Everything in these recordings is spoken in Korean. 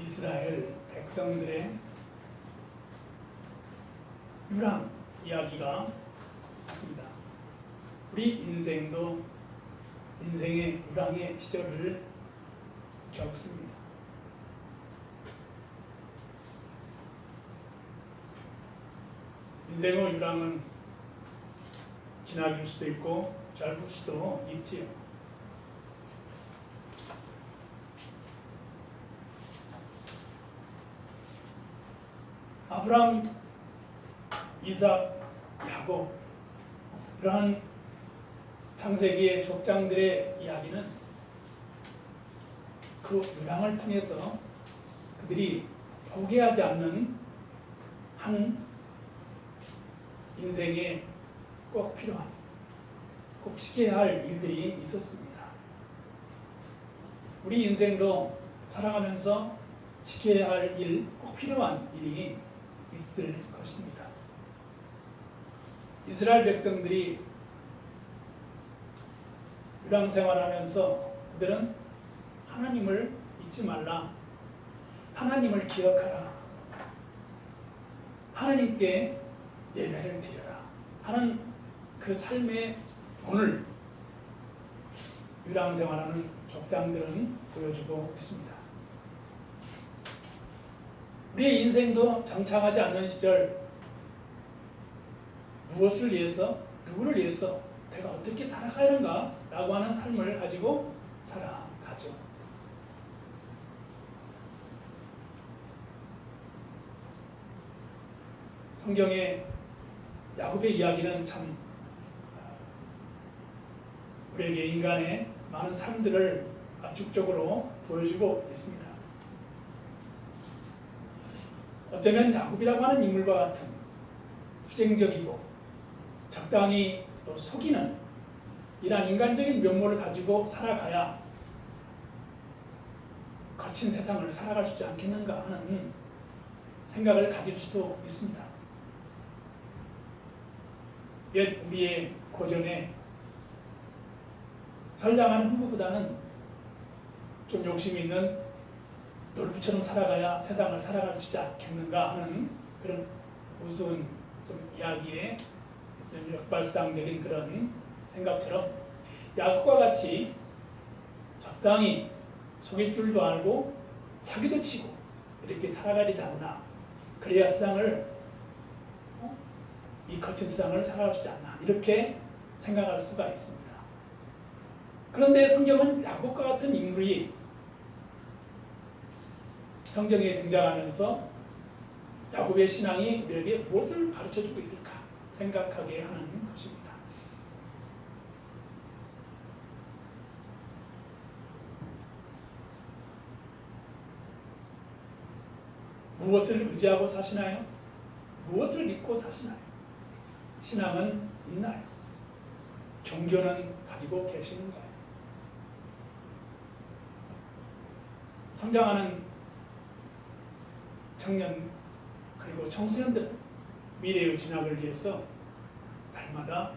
이스라엘 백성들의 유랑 이야기가 있습니다. 우리 인생도 인생의 유랑의 시절을 겪습니다. 인생의 유랑은 기나길 수도 있고 짧을 수도 있지요. 아브라함, 이삭, 야곱 이러한 창세기의 족장들의 이야기는 그 유랑을 통해서 그들이 포기하지 않는 한 인생에 꼭 필요한, 꼭 지켜야 할 일들이 있었습니다. 우리 인생도 살아가면서 지켜야 할 일, 꼭 필요한 일이 있을 것입니다. 이스라엘 백성들이 유랑 생활하면서 그들은 하나님을 잊지 말라, 하나님을 기억하라, 하나님께 예배를 드려라 하는 그 삶의 본을 유랑 생활하는 족장들은 보여주고 있습니다. 우리의 인생도 정착하지 않는 시절 무엇을 위해서, 누구를 위해서 내가 어떻게 살아가야 하는가 라고 하는 삶을 가지고 살아가죠. 성경의 야곱의 이야기는 참 우리에게 인간의 많은 삶들을 압축적으로 보여주고 있습니다. 어쩌면 야곱이라고 하는 인물과 같은 후쟁적이고 적당히 또 속이는 이러한 인간적인 면모를 가지고 살아가야 거친 세상을 살아갈 수 있지 않겠는가 하는 생각을 가질 수도 있습니다. 옛 우리의 고전에 선량한 흥부보다는 좀 욕심 있는 놀부처럼 살아가야 세상을 살아갈 수 있지 않겠는가 하는 그런 우스운 좀 이야기에 역발상적인 그런 생각처럼 야곱과 같이 적당히 속일 줄도 알고 사기도 치고 이렇게 살아가야 되지 않나, 그래야 세상을 이 거친 세상을 살아갈 수 있지 않나 이렇게 생각할 수가 있습니다. 그런데 성경은 야곱과 같은 인물이 성경에 등장하면서 야곱의 신앙이 우리에게 무엇을 가르쳐주고 있을까 생각하게 하는 것입니다. 무엇을 의지하고 사시나요? 무엇을 믿고 사시나요? 신앙은 있나요? 종교는 가지고 계시는가요? 성장하는 청년 그리고 청소년들은 미래의 진학을 위해서 날마다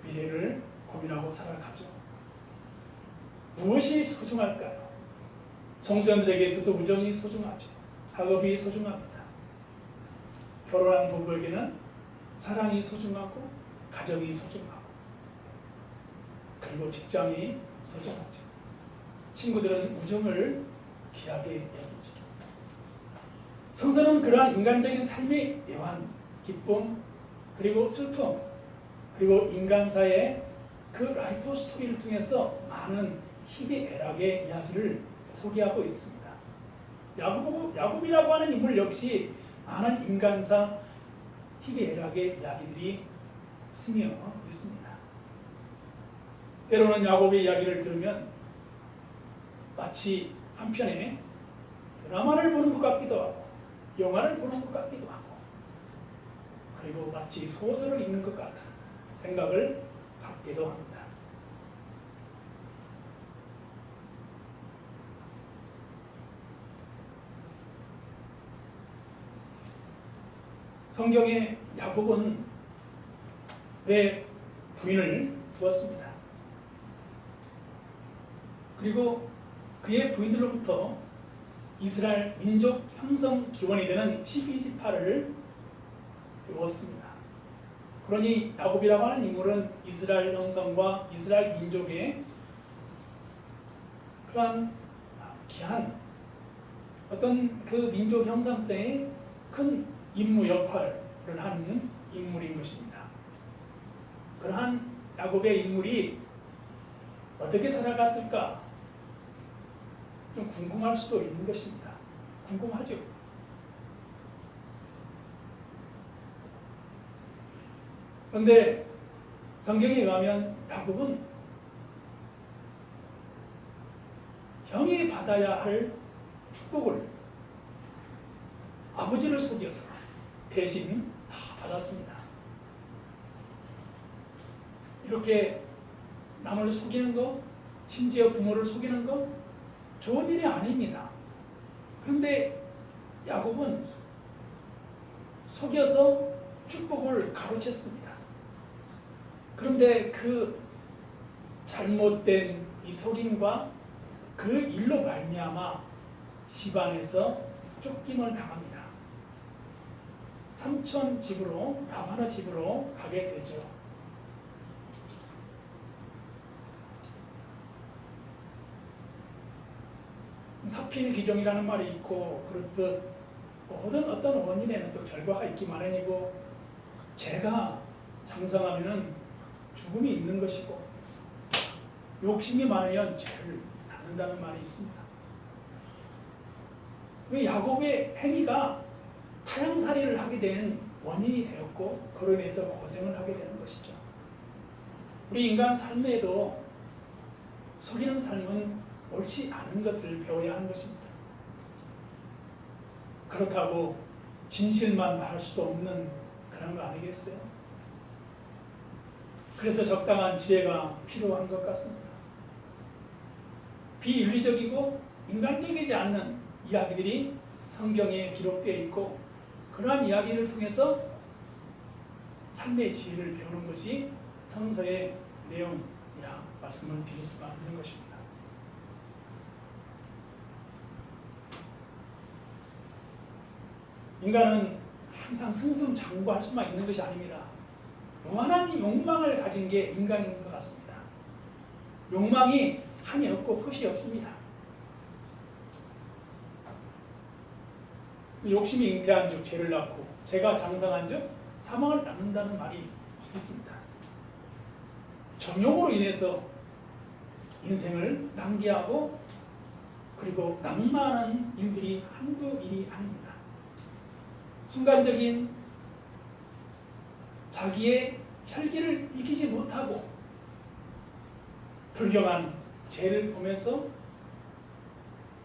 미래를 고민하고 살아가죠. 무엇이 소중할까요? 청소년들에게 있어서 우정이 소중하죠. 학업이 소중합니다. 결혼한 부부에게는 사랑이 소중하고 가정이 소중하고 그리고 직장이 소중하죠. 친구들은 우정을 귀하게 여기죠. 성서는 그러한 인간적인 삶의 애환, 기쁨, 그리고 슬픔, 그리고 인간사의 그 라이프 스토리를 통해서 많은 희비애락의 이야기를 소개하고 있습니다. 야곱이라고 하는 인물 역시 많은 인간사 희비애락의 이야기들이 스며 있습니다. 때로는 야곱의 이야기를 들으면 마치 한편의 드라마를 보는 것 같기도 하고 영화를 보는 것 같기도 하고 그리고 마치 소설을 읽는 것 같은 생각을 갖기도 합니다. 성경에 야곱은 내 부인을 두었습니다. 그리고 그의 부인들로부터 이스라엘 민족 형성 기원이 되는 12지파를 이루었습니다. 그러니 야곱이라고 하는 인물은 이스라엘 형성과 이스라엘 민족의 그러한 귀한 어떤 그 민족 형성성의 큰 임무 역할을 하는 인물인 것입니다. 그러한 야곱의 인물이 어떻게 살아갔을까 좀 궁금할 수도 있는 것입니다. 궁금하죠. 그런데 성경에 의하면 야곱은 형이 받아야 할 축복을 아버지를 속여서 대신 다 받았습니다. 이렇게 남을 속이는 거, 심지어 부모를 속이는 거 좋은 일이 아닙니다. 그런데 야곱은 속여서 축복을 가로챘습니다. 그런데 그 잘못된 이 속임과 그 일로 말미암아 집안에서 쫓김을 당합니다. 삼촌 집으로, 라반의 집으로 가게 되죠. 사필기종이라는 말이 있고 그렇듯 모든 어떤 원인에는 또 결과가 있기 마련이고 죄가 장성하면 죽음이 있는 것이고 욕심이 많으면 죄를 낳는다는 말이 있습니다. 야곱의 행위가 타향살이를 하게 된 원인이 되었고 그로 인해서 고생을 하게 되는 것이죠. 우리 인간 삶에도 속이는 삶은 옳지 않은 것을 배워야 하는 것입니다. 그렇다고 진실만 말할 수도 없는 그런 거 아니겠어요? 그래서 적당한 지혜가 필요한 것 같습니다. 비윤리적이고 인간적이지 않는 이야기들이 성경에 기록되어 있고 그러한 이야기를 통해서 삶의 지혜를 배우는 것이 성서의 내용이라 말씀을 드릴 수가 있는 것입니다. 인간은 항상 승승장구할 수만 있는 것이 아닙니다. 무한한 욕망을 가진 게 인간인 것 같습니다. 욕망이 한이 없고 끝이 없습니다. 욕심이 잉태한 즉 죄를 낳고 죄가 장성한 즉 사망을 낳는다는 말이 있습니다. 정욕으로 인해서 인생을 낭비하고 그리고 낭만하는 일들이 한두 일이 아닙니다. 순간적인 자기의 혈기를 이기지 못하고 불경한 죄를 보면서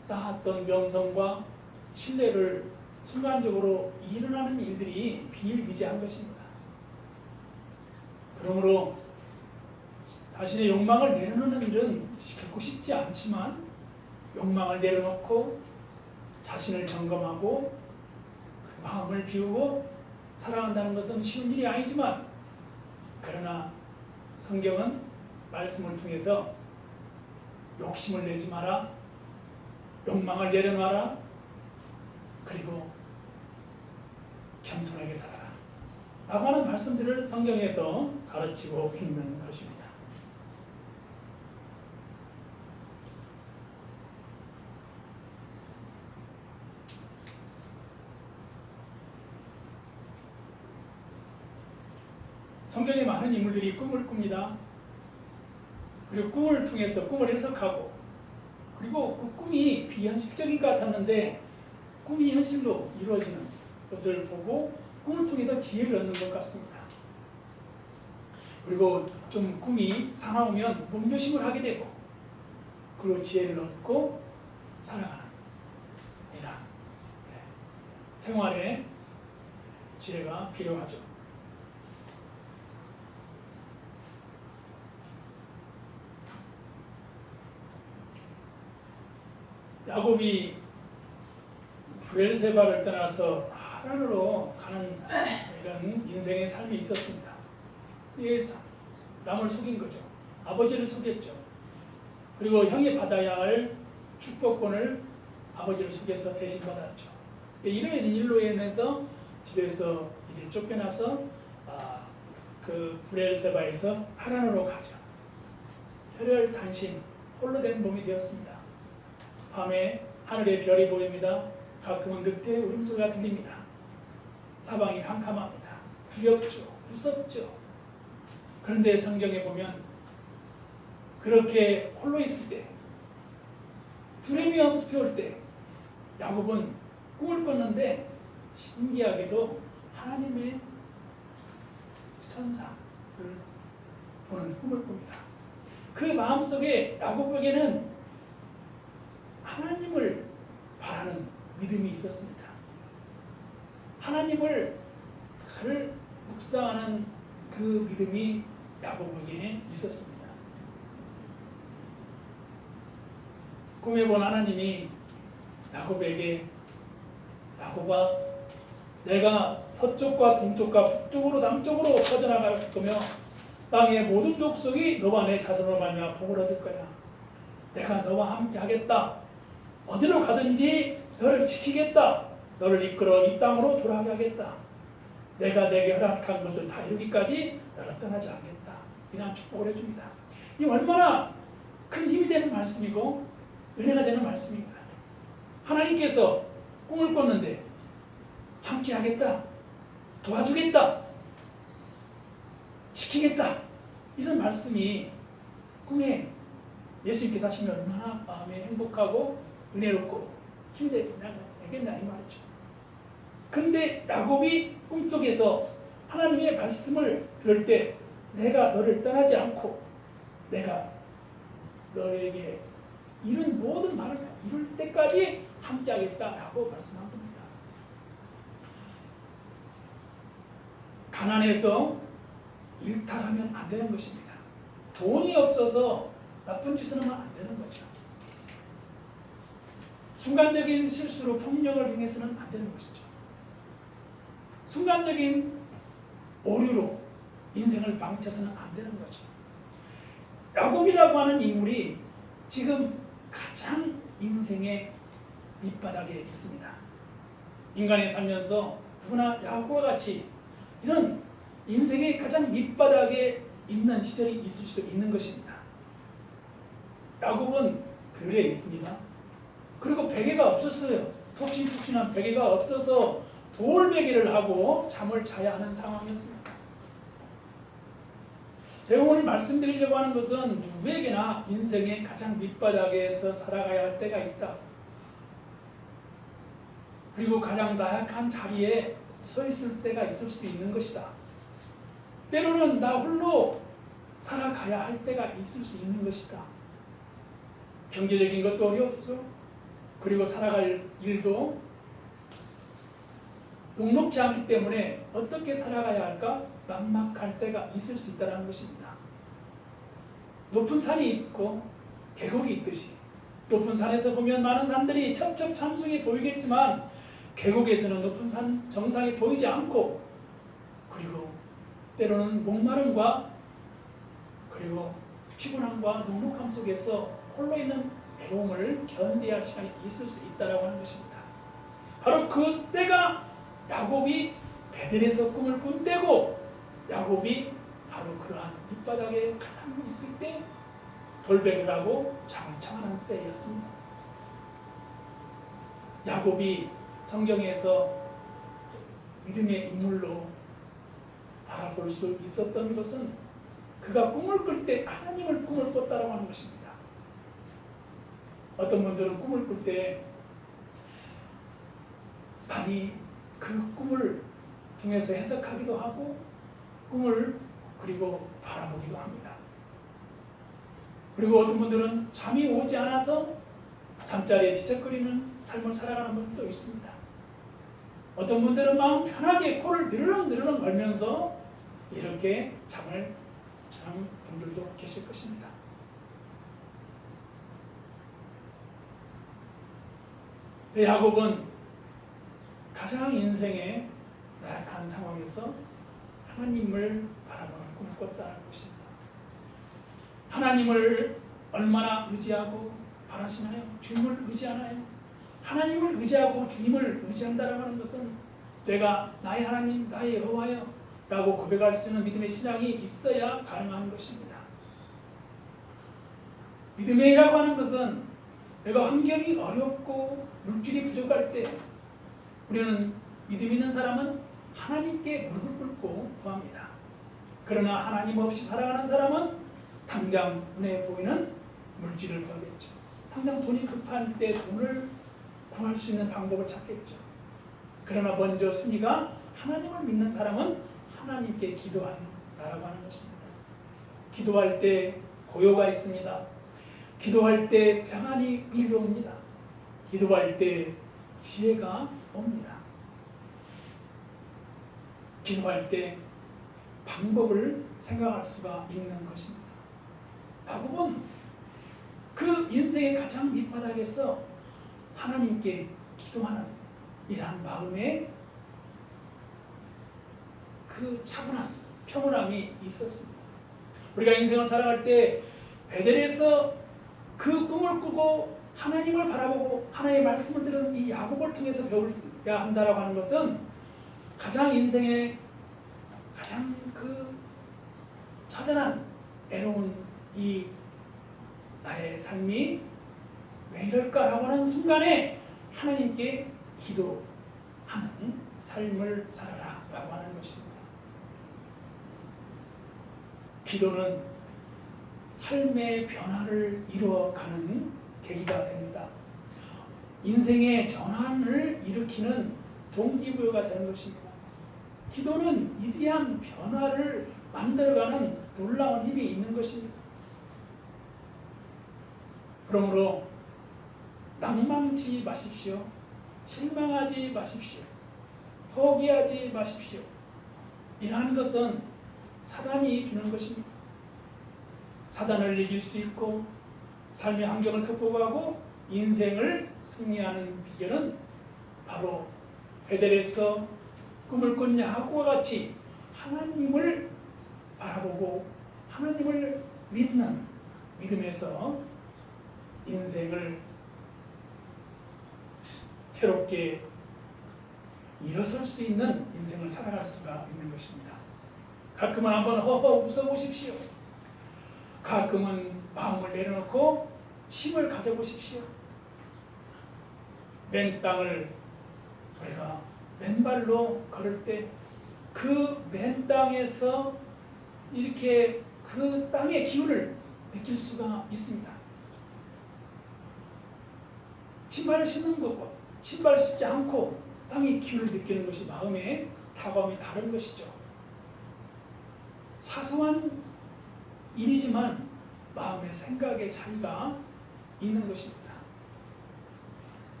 쌓았던 명성과 신뢰를 순간적으로 일어나는 일들이 비일비재한 것입니다. 그러므로 자신의 욕망을 내려놓는 일은 결코 쉽지 않지만 욕망을 내려놓고 자신을 점검하고 마음을 비우고 살아간다는 것은 쉬운 일이 아니지만 그러나 성경은 말씀을 통해서 욕심을 내지 마라, 욕망을 내려놔라, 그리고 겸손하게 살아라 라고 하는 말씀들을 성경에서 가르치고 있는 것입니다. 성경에 많은 인물들이 꿈을 꿉니다. 그리고 꿈을 통해서 꿈을 해석하고 그리고 그 꿈이 비현실적인 것 같았는데 꿈이 현실로 이루어지는 것을 보고 꿈을 통해서 지혜를 얻는 것 같습니다. 그리고 좀 꿈이 사나우면 몸조심을 하게 되고 그리고 지혜를 얻고 살아가는 이런 생활에 지혜가 필요하죠. 야곱이 브엘세바를 떠나서 하란으로 가는 이런 인생의 삶이 있었습니다. 이게 남을 속인 거죠. 아버지를 속였죠. 그리고 형이 받아야 할 축복권을 아버지를 속에서 대신 받았죠. 이런 일로 인해서 집에서 이제 쫓겨나서 그 브레르세바에서 하란으로 가죠. 혈혈단신 홀로 된 몸이 되었습니다. 밤에 하늘에 별이 보입니다. 가끔은 늑대의 울음소리가 들립니다. 사방이 캄캄합니다. 두렵죠. 무섭죠. 그런데 성경에 보면 그렇게 홀로 있을 때, 두려움이 엄습해올 때 야곱은 꿈을 꿨는데 신기하게도 하나님의 천사를 보는 꿈을 꿉니다. 그 마음속에 야곱에게는 하나님을 바라는 믿음이 있었습니다. 하나님을 늘 묵상하는 그 믿음이 야곱에게 있었습니다. 꿈에 본 하나님이 야곱에게 야곱아 내가 서쪽과 동쪽과 북쪽으로 남쪽으로 퍼져나갈 거며 땅의 모든 족속이 너와 내 자손으로 말미암아 복을 얻을 거야. 내가 너와 함께 하겠다. 어디로 가든지 너를 지키겠다. 너를 이끌어 이 땅으로 돌아가게 하겠다. 내가 내게 허락한 것을 다 이루기까지 너를 떠나지 않겠다. 이런 축복을 해줍니다. 이 얼마나 큰 힘이 되는 말씀이고 은혜가 되는 말씀입니다. 하나님께서 꿈을 꿨는데 함께 하겠다. 도와주겠다. 지키겠다. 이런 말씀이 꿈에 예수님께 다시면 얼마나 마음에 행복하고 은혜롭고 힘되겠냐 이 말이죠. 그런데 야곱이 꿈속에서 하나님의 말씀을 들을 때 내가 너를 떠나지 않고 내가 너에게 이룬 모든 말을 다 이룰 때까지 함께하겠다라고 말씀한 겁니다. 가난해서 일탈하면 안 되는 것입니다. 돈이 없어서 나쁜 짓을 하면 안 되는 거죠. 순간적인 실수로 폭력을 행해서는 안 되는 것이죠. 순간적인 오류로 인생을 망쳐서는 안 되는 거죠. 야곱이라고 하는 인물이 지금 가장 인생의 밑바닥에 있습니다. 인간이 살면서 누구나 야곱과 같이 이런 인생의 가장 밑바닥에 있는 시절이 있을 수 있는 것입니다. 야곱은 들에 있습니다. 그리고 베개가 없었어요. 푹신푹신한 베개가 없어서 돌베개를 하고 잠을 자야 하는 상황이었습니다. 제가 오늘 말씀드리려고 하는 것은 누구에게나 인생의 가장 밑바닥에서 살아가야 할 때가 있다. 그리고 가장 나약한 자리에 서 있을 때가 있을 수 있는 것이다. 때로는 나 홀로 살아가야 할 때가 있을 수 있는 것이다. 경제적인 것도 어렵죠. 그리고 살아갈 일도 녹록지 않기 때문에 어떻게 살아가야 할까 막막할 때가 있을 수 있다는 것입니다. 높은 산이 있고 계곡이 있듯이 높은 산에서 보면 많은 산들이 첩첩참숙이 보이겠지만 계곡에서는 높은 산 정상이 보이지 않고 그리고 때로는 목마름과 그리고 피곤함과 눅눅함 속에서 홀로 있는 외로움을 견뎌야 할 시간이 있을 수 있다고 하는 것입니다. 바로 그 때가 야곱이 베델에서 꿈을 꾼 때고 야곱이 바로 그러한 밑바닥에 가장 있을 때 돌베개를 하고 잠을 청하는 때였습니다. 야곱이 성경에서 믿음의 인물로 바라볼 수 있었던 것은 그가 꿈을 꿀 때 하나님을 꿈을 꿨다고 하는 것입니다. 어떤 분들은 꿈을 꿀 때 많이 그 꿈을 통해서 해석하기도 하고 꿈을 그리고 바라보기도 합니다. 그리고 어떤 분들은 잠이 오지 않아서 잠자리에 뒤척거리는 삶을 살아가는 분들도 있습니다. 어떤 분들은 마음 편하게 코를 느르렁 걸면서 이렇게 잠을 자는 분들도 계실 것입니다. 야곱은 가장 인생의 나약한 상황에서 하나님을 바라보는 꿈을 꿨다는 것입니다. 하나님을 얼마나 의지하고 바라시나요? 주님을 의지하나요? 하나님을 의지하고 주님을 의지한다라고 하는 것은 내가 나의 하나님, 나의 여호와여 라고 고백할 수 있는 믿음의 신앙이 있어야 가능한 것입니다. 믿음의 일이라고 하는 것은 내가 환경이 어렵고 물질이 부족할 때 우리는 믿음 있는 사람은 하나님께 무릎을 꿇고 구합니다. 그러나 하나님 없이 살아가는 사람은 당장 눈에 보이는 물질을 구하겠죠. 당장 돈이 급할 때 돈을 구할 수 있는 방법을 찾겠죠. 그러나 먼저 순위가 하나님을 믿는 사람은 하나님께 기도한다라고 하는 것입니다. 기도할 때 고요가 있습니다. 기도할 때 평안이 밀려옵니다. 기도할 때 지혜가 옵니다. 기도할 때 방법을 생각할 수가 있는 것입니다. 야곱은 그 인생의 가장 밑바닥에서 하나님께 기도하는 이러한 마음에 그 차분한 평온함이 있었습니다. 우리가 인생을 살아갈 때 베델에서 그 꿈을 꾸고 하나님을 바라보고 하나님의 말씀을 들은 이 야곱을 통해서 배워야 한다라고 하는 것은 가장 인생의 가장 그 처절한 애로운 이 나의 삶이 왜 이럴까라고 하는 순간에 하나님께 기도하는 삶을 살아라 라고 하는 것입니다. 기도는 삶의 변화를 이루어가는 계기가 됩니다. 인생의 전환을 일으키는 동기부여가 되는 것입니다. 기도는 위대한 변화를 만들어가는 놀라운 힘이 있는 것입니다. 그러므로 낭망치 마십시오. 실망하지 마십시오. 포기하지 마십시오. 이러한 것은 사단이 주는 것입니다. 사단을 이길 수 있고 삶의 환경을 극복하고 인생을 승리하는 비결은 바로 베델에서 꿈을 꾼 야곱과 같이 하나님을 바라보고 하나님을 믿는 믿음에서 인생을 새롭게 일어설 수 있는 인생을 살아갈 수가 있는 것입니다. 가끔은 한번 허허 웃어보십시오. 가끔은 마음을 내려놓고 힘을 가져보십시오. 맨 땅을 우리가 맨발로 걸을 때 그 맨 땅에서 이렇게 그 땅의 기운을 느낄 수가 있습니다. 신발을 신는 것과 신발을 신지 않고 땅의 기운을 느끼는 것이 마음의 다가움이 다른 것이죠. 사소한 일이지만 마음의 생각의 차이가 있는 것입니다.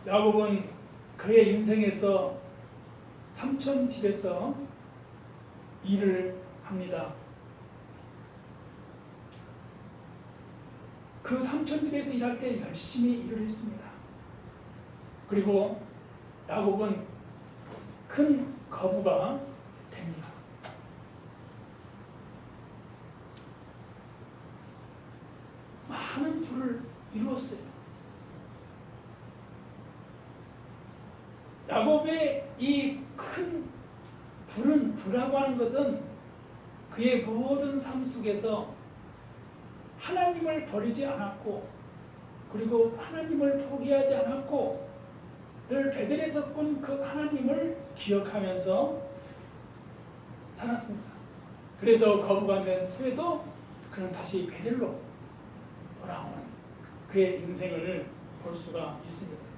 야곱은 그의 인생에서 삼촌 집에서 일을 합니다. 그 삼촌 집에서 일할 때 열심히 일을 했습니다. 그리고 야곱은 큰 거부가 됩니다. 많은 부를 이루었어요. 야곱의 이 큰 부라고 하는 것은 그의 모든 삶 속에서 하나님을 버리지 않았고 그리고 하나님을 포기하지 않았고 늘 베델에서 꾼 그 하나님을 기억하면서 살았습니다. 그래서 거부가 된 후에도 그는 다시 베델로 돌아오는 그의 인생을 볼 수가 있습니다.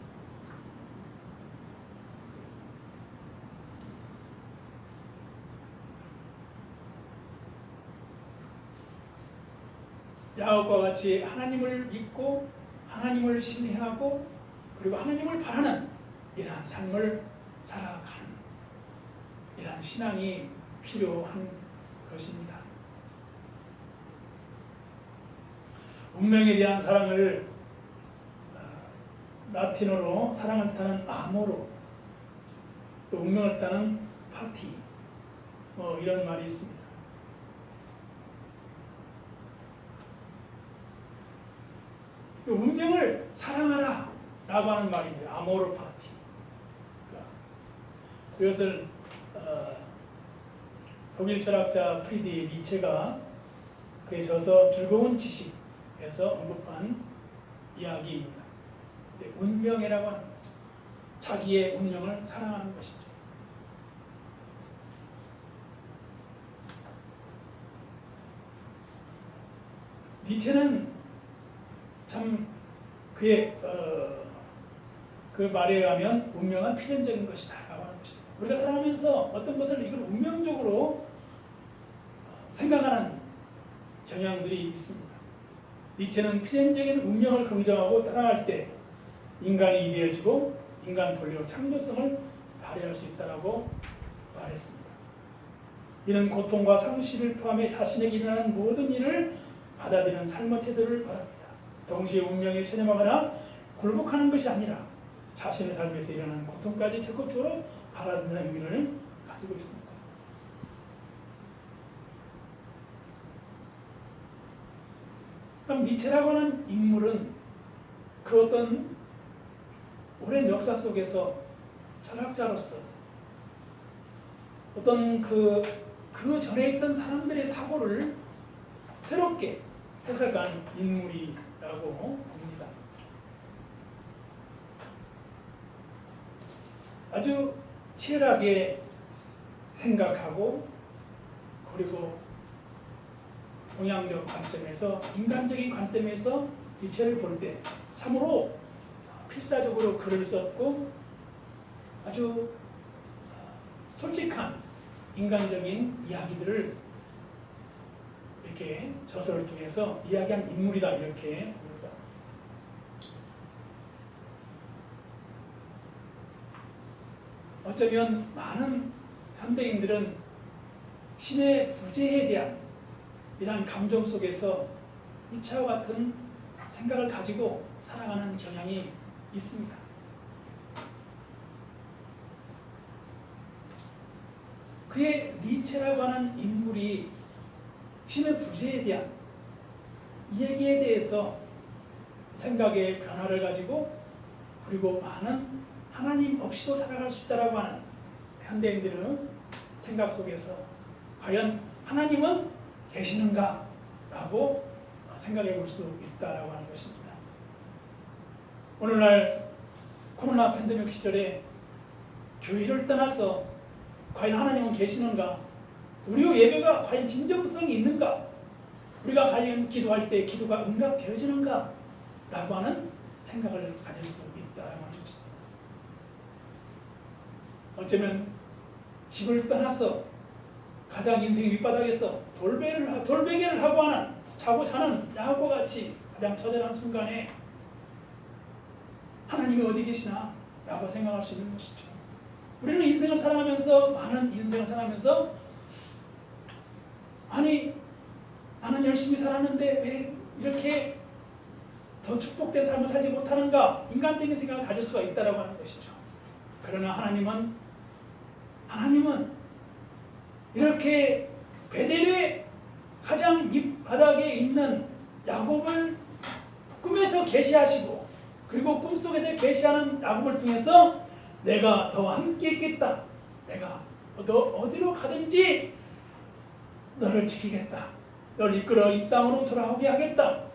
야곱과 같이 하나님을 믿고 하나님을 신뢰하고 그리고 하나님을 바라는 이러한 삶을 살아가는 이러한 신앙이 필요한 것입니다. 운명에 대한 사랑을 라틴어로 사랑을 뜻하는 아모로 또 운명을 뜻하는 파티 이런 말이 있습니다. 운명을 사랑하라 라고 하는 말입니다. 아모르 파티. 그것을 독일 철학자 프리디 니체가 그의 저서 즐거운 지식에서 언급한 이야기입니다. 운명이라고 하는 거죠. 자기의 운명을 사랑하는 것이죠. 니체는 참 그의 그 말에 의하면 운명은 필연적인 것이다 라고 하는 것입니다. 우리가 살아가면서 어떤 것을 이걸 운명적으로 생각하는 경향들이 있습니다. 니체는 필연적인 운명을 긍정하고 따라갈 때 인간이 이대해지고 인간 본래의 창조성을 발휘할 수 있다고 말했습니다. 이는 고통과 상실을 포함해 자신에게 일어나는 모든 일을 받아들이는 삶의 태도를 바랍니다. 동시에 운명에 체념하거나 굴복하는 것이 아니라 자신의 삶에서 일어나는 고통까지 적극적으로 받아들이는 의미를 가지고 있습니다. 그럼 니체라고 하는 인물은 그 어떤 오랜 역사 속에서 철학자로서 어떤 그 전에 있던 사람들의 사고를 새롭게 해석한 인물이라고 봅니다. 아주 치열하게 생각하고 그리고 동양적 관점에서 인간적인 관점에서 니체를 볼 때 참으로 필사적으로 글을 썼고 아주 솔직한 인간적인 이야기들을 이렇게 저서를 통해서 이야기한 인물이다 이렇게 봅니다. 어쩌면 많은 현대인들은 신의 부재에 대한 이러한 감정 속에서 이차와 같은 생각을 가지고 살아가는 경향이 있습니다. 그의 니체라고 하는 인물이 신의 부재에 대한 얘기에 대해서 생각의 변화를 가지고 그리고 많은 하나님 없이도 살아갈 수 있다고 하는 현대인들은 생각 속에서 과연 하나님은 계시는가? 라고 생각해 볼 수 있다고 하는 것입니다. 오늘날 코로나 팬데믹 시절에 교회를 떠나서 과연 하나님은 계시는가? 우리의 예배가 과연 진정성이 있는가? 우리가 과연 기도할 때 기도가 응답되어지는가? 라고 하는 생각을 가질 수 있다고 하는 것입니다. 어쩌면 집을 떠나서 가장 인생의 밑바닥에서 돌베개를 하고 하는 자고 자는 야구와 같이 가장 처절한 순간에 하나님이 어디 계시나? 라고 생각할 수 있는 것이죠. 우리는 인생을 살아가면서 많은 인생을 살아가면서 아니 나는 열심히 살았는데 왜 이렇게 더 축복된 삶을 살지 못하는가? 인간적인 생각을 가질 수가 있다고 하는 것이죠. 그러나 하나님은 이렇게 베델의 가장 밑바닥에 있는 야곱을 꿈에서 계시하시고 그리고 꿈속에서 계시하는 야곱을 통해서 내가 너와 함께 있겠다. 내가 너 어디로 가든지 너를 지키겠다. 너를 이끌어 이 땅으로 돌아오게 하겠다.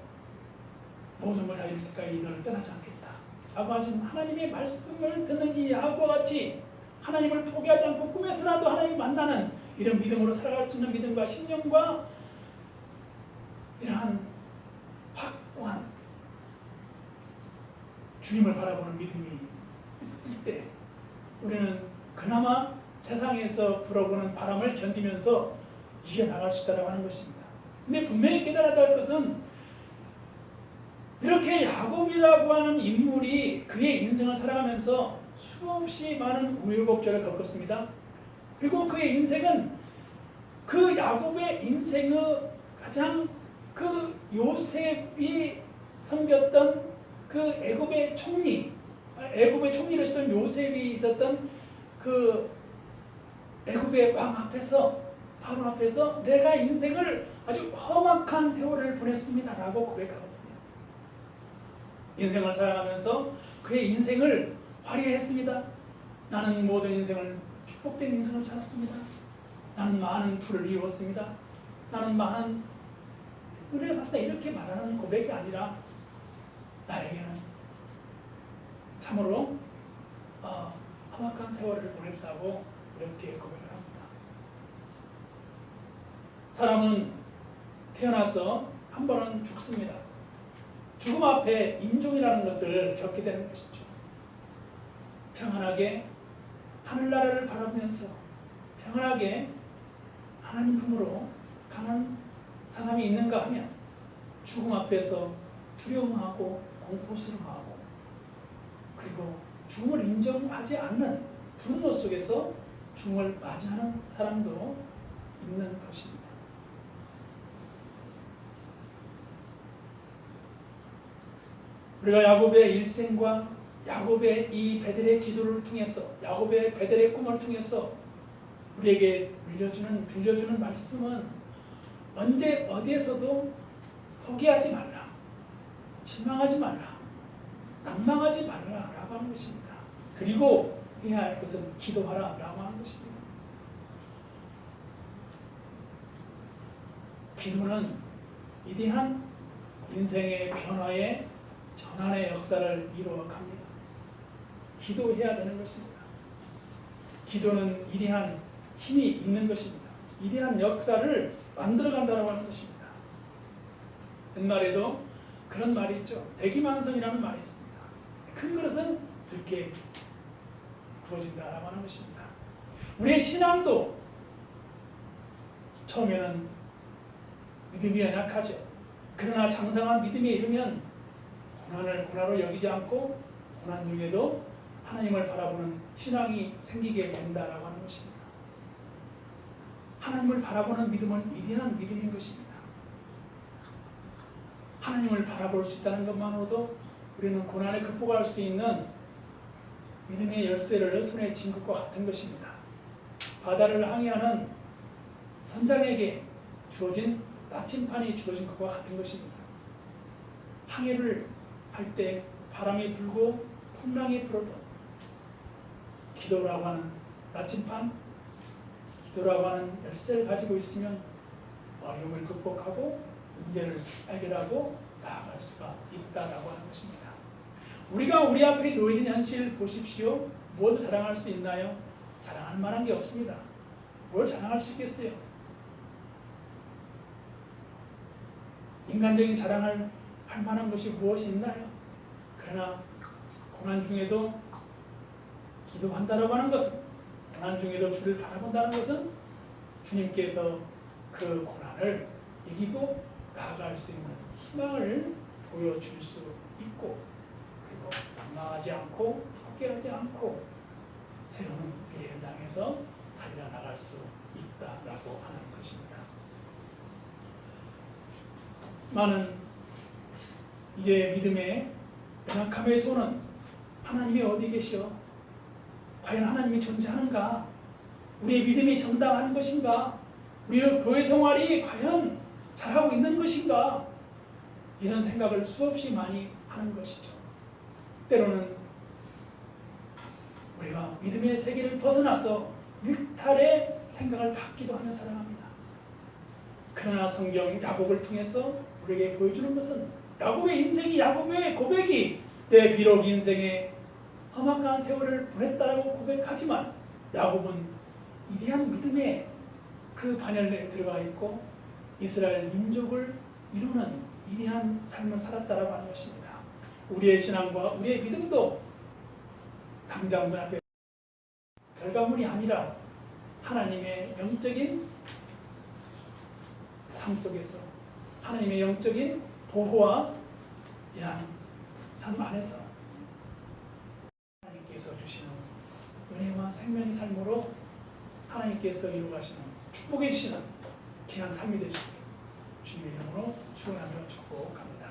모든 걸 다 이룰 때까지 너를 떠나지 않겠다. 라고 하신 하나님의 말씀을 듣는 이 야곱과 같이 하나님을 포기하지 않고 꿈에서라도 하나님을 만나는 이런 믿음으로 살아갈 수 있는 믿음과 신념과 이러한 확고한 주님을 바라보는 믿음이 있을 때 우리는 그나마 세상에서 불어보는 바람을 견디면서 이겨나갈 수 있다고 하는 것입니다. 근데 분명히 깨달아야 할 것은 이렇게 야곱이라고 하는 인물이 그의 인생을 살아가면서 수없이 많은 우여곡절을 겪었습니다. 그리고 그의 인생은 그 야곱의 인생의 가장 그 요셉이 섬겼던 그 애굽의 총리를 했던 요셉이 있었던 그 애굽의 왕 앞에서 바로 앞에서 내가 인생을 아주 험악한 세월을 보냈습니다라고 고백하거든요. 인생을 살아가면서 그의 인생을 화려했습니다. 나는 모든 인생을 축복된 인생을 살았습니다. 나는 많은 부를 이루었습니다. 나는 많은 은혜를 받았다. 이렇게 말하는 고백이 아니라 나에게는 참으로 험악한 세월을 보냈다고 이렇게 고백을 합니다. 사람은 태어나서 한 번은 죽습니다. 죽음 앞에 임종이라는 것을 겪게 되는 것이죠. 평안하게 하늘나라를 바라보면서 평안하게 하나님 품으로 가는 사람이 있는가 하면 죽음 앞에서 두려움하고 공포스러워하고 그리고 죽음을 인정하지 않는 분노 속에서 죽음을 맞이하는 사람도 있는 것입니다. 우리가 야곱의 일생과 야곱의 이 베델의 기도를 통해서 야곱의 베델의 꿈을 통해서 우리에게 들려주는 말씀은 언제 어디에서도 포기하지 말라, 실망하지 말라, 낭망하지 말라라고 하는 것입니다. 그리고 해야 할 것은 기도하라라고 하는 것입니다. 기도는 위대한 인생의 변화의 전환의 역사를 이루어갑니다. 기도해야 되는 것입니다. 기도는 위대한 힘이 있는 것입니다. 위대한 역사를 만들어간다고 하는 것입니다. 옛말에도 그런 말이 있죠. 대기만성이라는 말이 있습니다. 큰 그릇은 늦게 부어진다라고 하는 것입니다. 우리의 신앙도 처음에는 믿음이 연약하죠. 그러나 장성한 믿음에 이르면 고난을 고난으로 여기지 않고 고난 중에도 하나님을 바라보는 신앙이 생기게 된다라고 하는 것입니다. 하나님을 바라보는 믿음은 위대한 믿음인 것입니다. 하나님을 바라볼 수 있다는 것만으로도 우리는 고난을 극복할 수 있는 믿음의 열쇠를 손에 쥔 것과 같은 것입니다. 바다를 항해하는 선장에게 주어진 나침판이 주어진 것과 같은 것입니다. 항해를 할 때 바람이 불고 풍랑이 불어도 기도라고 하는 나침판, 기도라고 하는 열쇠를 가지고 있으면 어려움을 극복하고 문제를 해결하고 나아갈 수가 있다라고 하는 것입니다. 우리가 우리 앞에 놓여진 현실 보십시오. 무엇을 자랑할 수 있나요? 자랑할 만한 게 없습니다. 뭘 자랑할 수 있겠어요? 인간적인 자랑할 만한 것이 무엇이 있나요? 그러나 고난 중에도 기도한다라고 하는 것은, 고난 중에도 주를 바라본다는 것은 주님께 더 그 고난을 이기고 나아갈 수 있는 희망을 보여줄 수 있고, 그리고 낭망하지 않고 포기하지 않고 새로운 미래를 향해서 달려나갈 수 있다라고 하는 것입니다. 많은 이제 믿음의 연약함의 손은 하나님이 어디 계시오? 과연 하나님이 존재하는가? 우리의 믿음이 정당한 것인가? 우리의 교회 생활이 과연 잘하고 있는 것인가? 이런 생각을 수없이 많이 하는 것이죠. 때로는 우리가 믿음의 세계를 벗어나서 일탈의 생각을 갖기도 하며 살아갑니다. 그러나 성경 야곱을 통해서 우리에게 보여주는 것은 야곱의 인생이, 야곱의 고백이 내 비록 인생에 험악한 세월을 보냈다라고 고백하지만 야곱은 위대한 믿음의 그 반열에 들어가 있고 이스라엘 민족을 이루는 위대한 삶을 살았다라고 하는 것입니다. 우리의 신앙과 우리의 믿음도 당장 눈앞에 결과물이 아니라 하나님의 영적인 삶 속에서 하나님의 영적인 보호와 이러한 삶 안에서 하나님께서 주시는 은혜와 생명의 삶으로 하나님께서 이루어가시는 축복해 주시는 귀한 삶이 되시길 주님의 이름으로 축원하며 축복합니다.